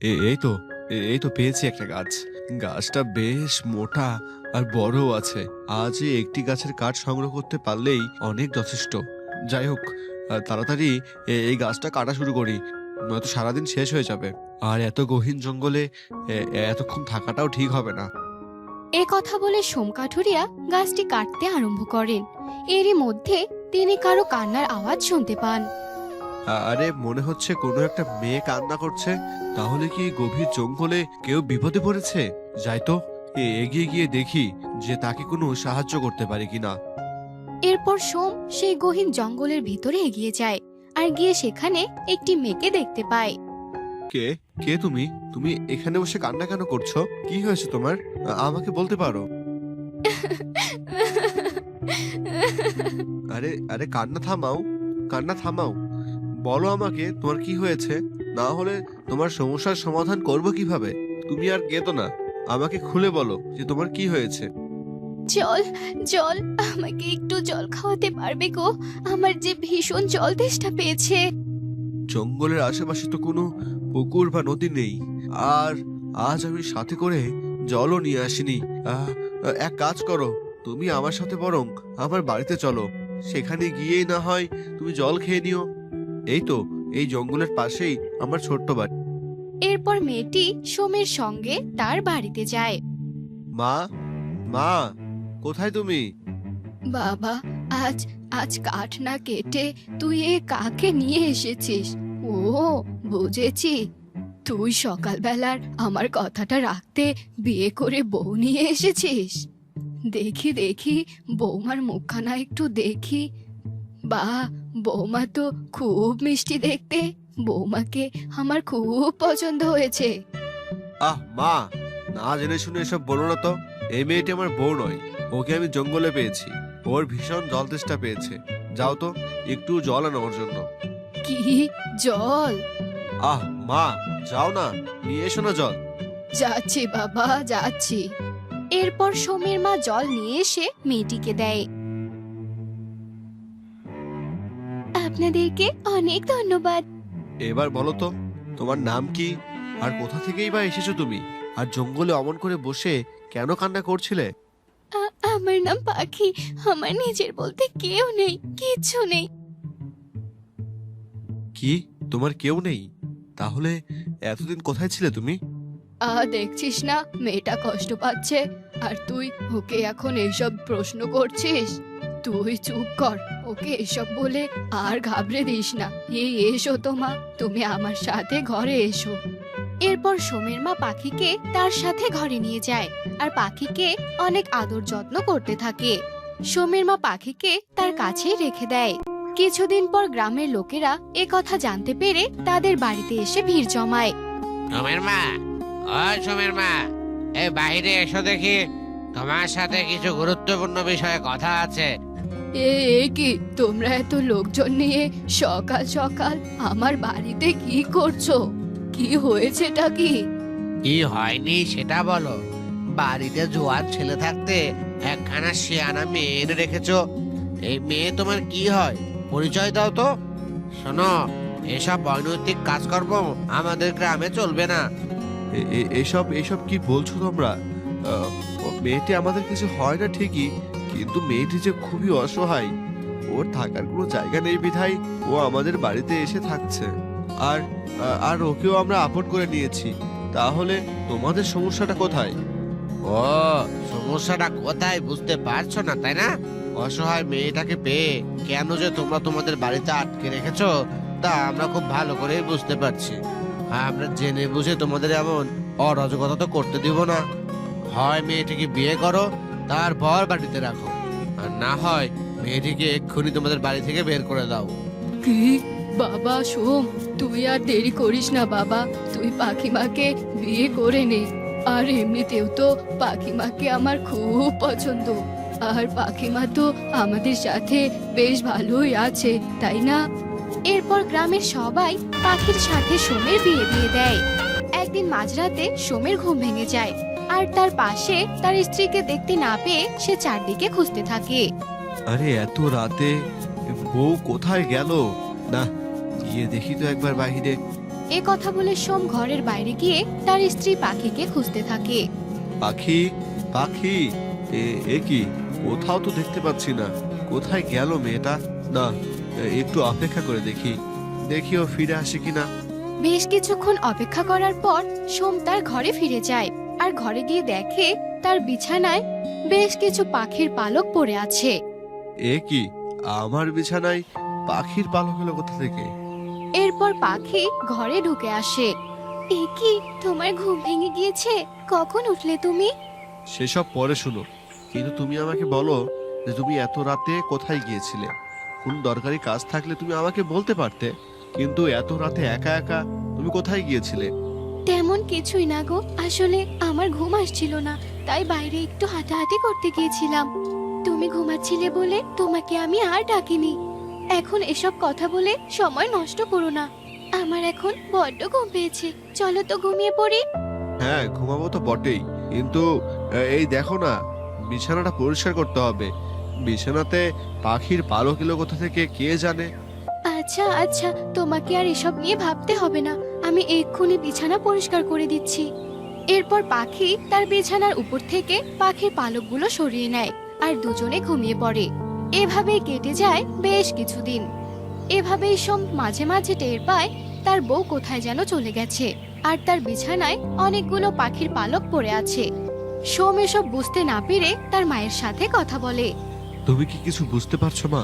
এই তো পেয়েছি একটা গাছ। গাছটা বেশ মোটা আর বড় আছে। আজ এই একটি গাছের কাঠ সংগ্রহ করতে পারলেই অনেক যথেষ্ট। যাই হোক, তাড়াতাড়ি এই গাছটা কাটা শুরু করি, নয়তো সারাদিন শেষ হয়ে যাবে। আর এত গহীন জঙ্গলে এতক্ষণ থাকাটাও ঠিক হবে না। এ কথা বলে সোম কাঠুরিয়া গাছটি কাটতে আরম্ভ করেন। এরই মধ্যে তিনি কারো কান্নার আওয়াজ শুনতে পান। আরে, মনে হচ্ছে কোনো একটা মেয়ে কান্না করছে। তাহলে কি এই গভীর জঙ্গলে কেউ বিপদে পড়েছে? যাই তো, এগিয়ে গিয়ে দেখি যে তাকে কোনো সাহায্য করতে পারি কিনা। এরপর সোম সেই গহীন জঙ্গলের ভিতরে এগিয়ে যায় আর গিয়ে সেখানে একটি মেয়েকে দেখতে পায়। কে কে তুমি তুমি এখানে বসে কান্না কেন করছো? কি হয়েছে তোমার? আমাকে বলতে পারো। আরে আরে, কান্না থামাও, কান্না থামাও। বলো আমাকে তোমার কি হয়েছে, না হলে তোমার সমস্যার সমাধান করব কিভাবে। তুমি আর কেঁদো না, আমাকে খুলে বলো যে তোমার কি হয়েছে। জল, জল, আমাকে একটু জল খাওয়াতে পারবে গো? আমার যে ভীষণ জল তেষ্টা পেয়েছে। জঙ্গলের আশেপাশে তো কোনো পুকুর বা নদী নেই, আর আজ আমি সাথে করে জলও নিয়ে আসিনি। আহ, এক কাজ করো, তুমি আমার সাথে বরং আমার বাড়িতে চলো। সেখানে গিয়েই না হয় তুমি জল খেয়ে নিও। এই তো, এই জঙ্গলের পাশেই আমার ছোট্ট বাড়ি। এরপর মেয়েটি সোমের সঙ্গে তার বাড়িতে যায়। মা, মা, কোথায় তুমি? বাবা, আজ আজ কাঠ না কেটে তুই এ কাকে নিয়ে এসেছিস? ও, বুঝেছি, তুই সকালবেলার আমার কথাটা রাখতে বিয়ে করে বউ নিয়ে এসেছিস। দেখি দেখি বৌমার মুখখানা একটু দেখি। বাহ, বৌমা তো খুব মিষ্টি দেখতে। বৌমাকে আমার খুব পছন্দ হয়েছে। মা, না জেনে শুনে এসব বলো না তো। এই মেয়েটি আমার বউ নয়, ওকে আমি জঙ্গলে পেয়েছি। ওর ভীষণ জল তেষ্টা পেয়েছে। যাও তো, একটু জল আনো ওর জন্য। কি, জল? মা, যাও না, নিয়ে এসো না জল। যাচ্ছি বাবা, যাচ্ছি। এরপর সোমের মা জল নিয়ে এসে মেয়েটিকে দেয়। আপনাদেরকে অনেক ধন্যবাদ। এবার বলো তো, তোমার নাম কি, আর কোথা থেকেই বা এসেছো তুমি, আর জঙ্গলে অমন করে বসে কেন কান্না করছিলে? আমার নাম পাখি। আমার নিজের বলতে কেউ নেই, কিচ্ছু নেই। কি, তোমার কেউ নেই? তাহলে এতদিন কোথায় ছিলে তুমি? দেখছিস না মেয়েটা কষ্ট পাচ্ছে, আর তুই ওকে এখন এইসব প্রশ্ন করছিস? তুই চুপ কর, ওকে এসব বলে আর ঘাবড়ে দিস না। এসো তো মা, তুমি আমার সাথে ঘরে এসো। এরপর সোমের মা পাখিকে তার সাথে ঘরে নিয়ে যায় আর পাখিকে অনেক আদর যত্ন করতে থাকে। সোমের মা পাখিকে তার কাছেই রেখে দেয়। কিছুদিন পর গ্রামের লোকেরা এ কথা জানতে পেরে তাদের বাড়িতে এসে ভিড় জমায়। সোমের মা, ও সোমের মা, এই বাইরে এসো দেখি, তোমার সাথে কিছু গুরুত্বপূর্ণ বিষয়ে কথা আছে। এ কি, তোমরা এত লোকজন নিয়ে সকাল সকাল আমার বাড়িতে কি করছো? কি হয়েছেটা কি? কি হয়নি সেটা বলো। বাড়িতে জোয়ান ছেলে থাকতে একখানা শিয়ানা মেয়ে এনে রেখেছো। এই মেয়ে তোমার কি হয়, পরিচয় দাও তো। শোনো, এসব অনৈতিক কাজকর্ম আমাদের গ্রামে চলবে না। এসব এসব কি বলছো তোমরা? মেয়েটি আমাদের কিছু হয় না ঠিকই, কিন্তু মেয়েটি যে খুবই অসহায়। ওর থাকার কোনো জায়গা নেই বিধায় ও আমাদের বাড়িতে এসে থাকছে। আর আর ওকেও আমরা আপন করে নিয়েছি। তাহলে তোমাদের সমস্যাটা কোথায়? ও, সমস্যাটা কোথায় বুঝতে পারছো না তাই না? অসহায় মেয়েটাকে পেয়ে কেন যে তোমরা তোমাদের বাড়িতে আটকে রেখেছো তা আমরা খুব ভালো করেই বুঝতে পারছি। আমরা জেনে বুঝে তোমাদের এমন অরাজকতা তো করতে দিব না। হয় মেয়েটিকে বিয়ে করো, তারপর বাড়িতে রাখো, আর না হয় মেয়েটিকে এক্ষুনি তোমাদের বাড়ি থেকে বের করে দাও। কি, বাবা সোম, তুই আর দেরি করিস না বাবা, তুই পাখিমাকে বিয়ে করে নে। আর এমনিতেও তো পাখিমাকে আমার খুব পছন্দ, আর পাখিমা তো আমাদের সাথে বেশ ভালোই আছে, তাই না? এরপর গ্রামের সবাই পাখির সাথে সোমের বিয়ে দিয়ে দেয়। একদিন মাঝরাতে সোমের ঘুম ভেঙে যায় আর তার পাশে তার স্ত্রীকে দেখতে না পেয়ে সে চারদিকে খুঁজতে থাকে। আরে, এত রাতে বউ কোথায় গেল? না, গিয়ে দেখি তো একবার বাহিরে। এ কথা বলে সোম ঘরের বাইরে গিয়ে তার স্ত্রী পাখিকে খুঁজতে থাকে। পাখি, পাখি, এ কি? কোথাও তো দেখতে পাচ্ছি না। কোথায় গেল মেয়েটা? না, একটু অপেক্ষা করে দেখি, দেখি ও ফিরে আসে কিনা। বেশ কিছুক্ষণ অপেক্ষা করার পর সোম তার ঘরে ফিরে যায় আর ঘরে গিয়ে দেখে তার বিছানায় বেশ কিছু পাখির পালক পড়ে আছে। এ কি? আমার বিছানায় পাখির পালক এলো কোথা থেকে? এরপর পাখি ঘরে ঢুকে আসে। এ কি, তোমার ঘুম ভেঙে গিয়েছে? কখন উঠলে তুমি? সেসব পরে শুনো, কিন্তু তুমি আমাকে বলো যে তুমি এত রাতে কোথায় গিয়েছিলে। কোন দরকারি কাজ থাকলে তুমি আমাকে বলতে পারতে, কিন্তু এত রাতে একা একা তুমি কোথায় গিয়েছিলে? তেমন কিছুই না গো, আসলে আমার ঘুম আসছিল না, তাই বাইরে একটু হাঁটাহাঁটি করতে গিয়েছিলাম। তুমি ঘুমাচ্ছিলে বলে তোমাকে আমি আর ডাকিনি। এখন এসব কথা বলে সময় নষ্ট করো না, আমার এখন বড্ড ঘুম পেয়েছে। চলো তো ঘুমিয়ে পড়ি। হ্যাঁ, ঘুমাবো তো বটেই, কিন্তু এই দেখো না, বিছানাটা পরিষ্কার করতে হবে। বিছানাতে পাখির পালক এলো কোথা থেকে কে জানে। আচ্ছা আচ্ছা, তোমাকে আর এসব নিয়ে ভাবতে হবে না, আমি এক্ষুনি বিছানা পরিষ্কার করে দিচ্ছি। এরপর পাখি তার বিছানার উপর থেকে পাখির পালকগুলো সরিয়ে নেয় আর দুজনে ঘুমিয়ে পড়ে। এভাবেই কেটে যায় বেশ কিছুদিন। এভাবেই সোম মাঝে মাঝে টের পায় তার বউ কোথায় যেন চলে গেছে আর তার বিছানায় অনেকগুলো পাখির পালক পড়ে আছে। সোম এসব বুঝতে না পেরে তার মায়ের সাথে কথা বলে। তুমি কি কিছু বুঝতে পারছো মা?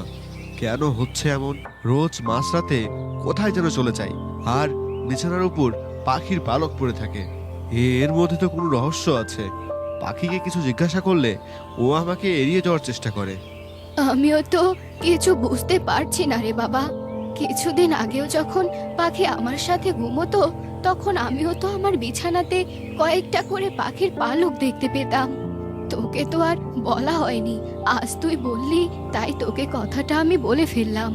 কেন হচ্ছে এমন? রোজ মাঝরাতে কোথায় যেন চলে যাই আর বিছানার উপর পাখির পালক পড়ে থাকে। এর মধ্যে তো কোনো রহস্য আছে। পাখিকে কিছু জিজ্ঞাসা করলে ও আমাকে এড়িয়ে যাওয়ার চেষ্টা করে। আমিও তো কিছু বুঝতে পারছি না রে বাবা। কিছুদিন আগেও যখন পাখি আমার সাথে ঘুমোতো, তখন আমিও তো আমার বিছানাতে কয়েকটা করে পাখির পালক দেখতে পেতাম। তোকে তো আর বলা হয়নি, আজ তুই বললি তাই তোকে কথাটা আমি বলে ফেললাম।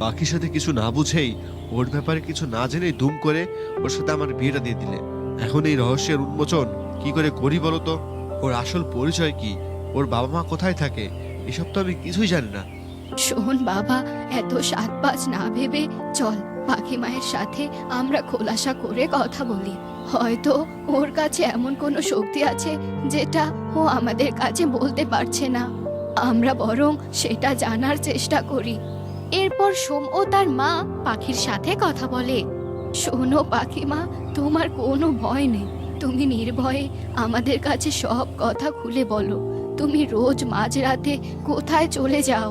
পাখির সাথে কিছু না বুঝেই, ওর ব্যাপারে কিছু না জেনেই দুম করে ওর সাথে আমার বিয়েটা দিয়ে দিলে। এখন এই রহস্যের উন্মোচন কি করে করি বলো তো? ওর আসল পরিচয় কি? ওর বাবা মা কোথায় থাকে? এসব তো আমি কিছুই জানি না। শোন বাবা, এত সাত পাঁচ না ভেবে চল পাখি মায়ের সাথে আমরা খোলাসা করে কথা বলি। হয়তো ওর কাছে এমন কোনো শক্তি আছে যেটা ও আমাদের কাছে বলতে পারছে না। আমরা বরং সেটা জানার চেষ্টা করি। এরপর সোম ও তার মা পাখির সাথে কথা বলে। শোনো পাখিমা, তোমার কোনো ভয় নেই, তুমি নির্ভয়ে আমাদের কাছে সব কথা খুলে বলো। তুমি রোজ মাঝরাতে কোথায় চলে যাও,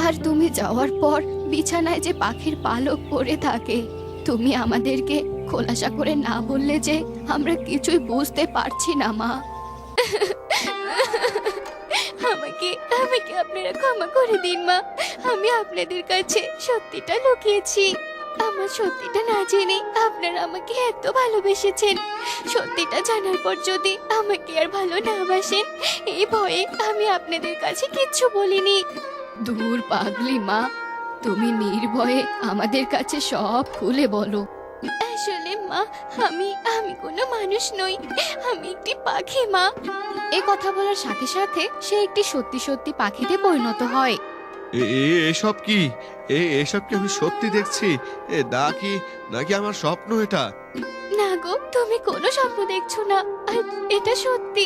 আর তুমি যাওয়ার পর বিছানায় যে পাখির পালক পড়ে থাকে, তুমি আমাদেরকে খোলাসা করে না বললে যে আমরা কিছুই বুঝতে পারছি না মা। আমাকে আমাকে আপনারা ক্ষমা করে দিন মা, আমি আপনাদের কাছে সত্যিটা লুকিয়েছি। আমার সত্যিটা না জেনে আপনারা আমাকে এত ভালোবেসেছেন, সত্যিটা জানার পর যদি আমাকে আর ভালো না বাসেন, এই ভয়ে আমি আপনাদের কাছে কিচ্ছু বলিনি। দূর পাগলি মা, তুমি নির্ভয়ে আমাদের কাছে সব খুলে বলো। আসলে মা, আমি আমি কোনো মানুষ নই, আমি একটি পাখি মা। এই কথা বলার সাথে সাথে সে একটি সত্যি সত্যি পাখিতে পরিণত হয়। এসব কি? এসব কি আমি সত্যি দেখছি? নাকি নাকি আমার স্বপ্ন এটা? না গো, তুমি কোনো স্বপ্ন দেখছো না, আর এটা সত্যি,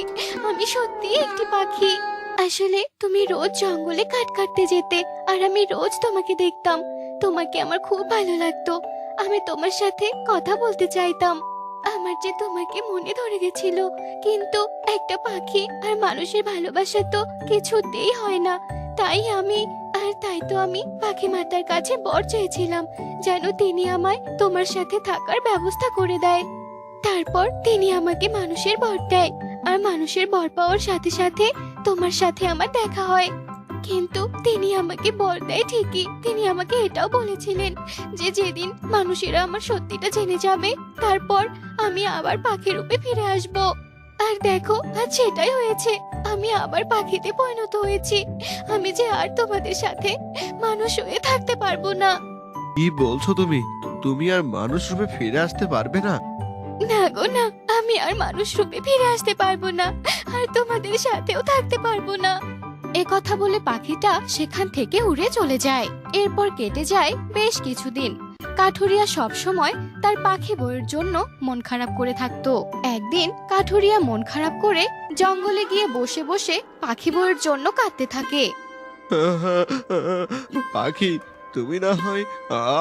আমি সত্যি একটি পাখি। আসলে তুমি রোজ জঙ্গলে কাঠ কাটতে যেতে আর আমি রোজ তোমাকে দেখতাম। তোমাকে আমার খুব ভালো লাগতো, আমি তোমার সাথে কথা বলতে চাইতাম। আমার যে তোমাকে মনে ধরে গেছিল, কিন্তু একটা পাখি আর মানুষের ভালোবাসা তো কিছুতেই হয় না। তাই তো আমি পাখি মাতার কাছে বর চেয়েছিলাম, যেন তিনি আমায় তোমার সাথে থাকার ব্যবস্থা করে দেয়। তারপর তিনি আমাকে মানুষের বর দেয়, আর মানুষের বর পাওয়ার সাথে সাথে তোমার সাথে আমার দেখা হয়। কিন্তু তিনি আমাকে বর দেয় ঠিকই, তিনি আমাকে এটাও বলেছিলেন যে যেদিন মানুষেরা আমার সত্যিটা জেনে যাবে, তারপর আমি আবার পাখি রূপে ফিরে আসব। আর দেখো, আজ সেটাই হয়েছে, আমি আবার পাখিতে পরিণত হয়েছি। আমি যে আর তোমাদের সাথে মানুষ হয়ে থাকতে পারবো না। কি বলছো তুমি? তুমি আর মানুষ রূপে ফিরে আসতে পারবে না? না গো না, আমি আর মানুষ রূপে ফিরে আসতে পারবো না, আর তোমাদের সাথেও থাকতে পারবো না। এ কথা বলে পাখিটা সেখান থেকে উড়ে চলে যায়। এরপর কেটে যায় বেশ কিছুদিন। কাঠুরিয়া সব সময় তার পাখি বউয়ের জন্য মন খারাপ করে থাকতো। একদিন কাঠুরিয়া মন খারাপ করে জঙ্গলে গিয়ে বসে বসে পাখি বউয়ের জন্য কাঁদতে থাকে। পাখি, তুমি না হয়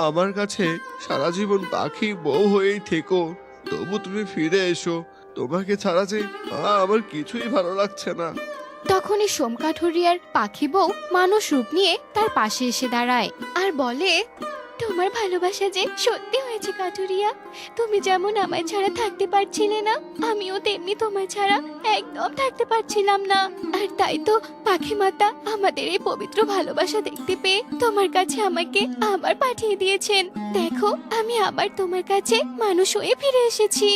আমার কাছে সারা জীবন পাখি বউ হয়েই থেকো, তবু তুমি ফিরে এসো। তোমাকে ছাড়া যে আমার কিছুই ভালো লাগছে না। তখনই সোম কাঠুরিয়ার পাখি বউ মানুষ রূপ নিয়ে তার পাশে এসে দাঁড়ায় আর বলে, তোমার ভালোবাসা যে সত্যি হয়েছে কাঠুরিয়া। তুমি যেমন আমায় ছাড়া থাকতে পারছিলে না, আমিও তেমনি তোমায় ছাড়া একদম থাকতে পারছিলাম না। আর তাই তো পাখি মাতা আমাদের এই পবিত্র ভালোবাসা দেখতে পেয়ে তোমার কাছে আমাকে আবার পাঠিয়ে দিয়েছেন। দেখো, আমি আবার তোমার কাছে মানুষ হয়ে ফিরে এসেছি।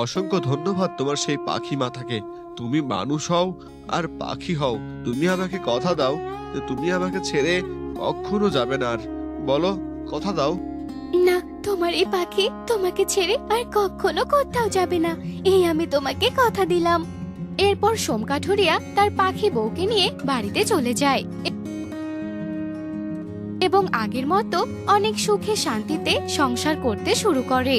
অসংখ্য ধন্যবাদ তোমার সেই পাখি মাথাকে। তুমি মানুষ হও আর পাখি হও, তুমি আমাকে কথা দাও যে তুমি আমাকে ছেড়ে কখনো যাবে না। আর বলো, কথা দাও। না, তোমার এই পাখি তোমাকে ছেড়ে আর কখনো কোথাও যাবে না, এই আমি তোমাকে কথা দিলাম। এরপর সোম কাঠুরিয়া তার পাখি বউকে নিয়ে বাড়িতে চলে যায় এবং আগের মতো অনেক সুখে শান্তিতে সংসার করতে শুরু করে।